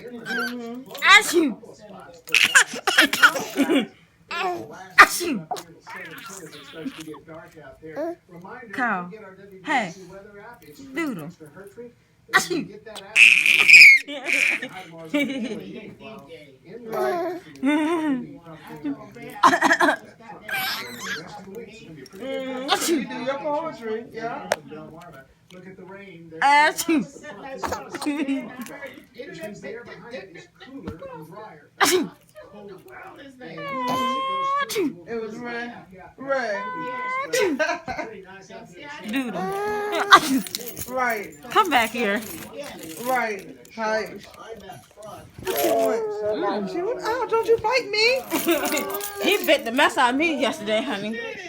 Achoo. Achoo. Cow. Hey. Doodle. Achoo. You do your poetry, yeah. Achoo. Achoo. It was Ray. Ray. Doodle. Right. Come back here. Right. Hi. Oh, don't you bite me? He bit the mess out of me yesterday, honey.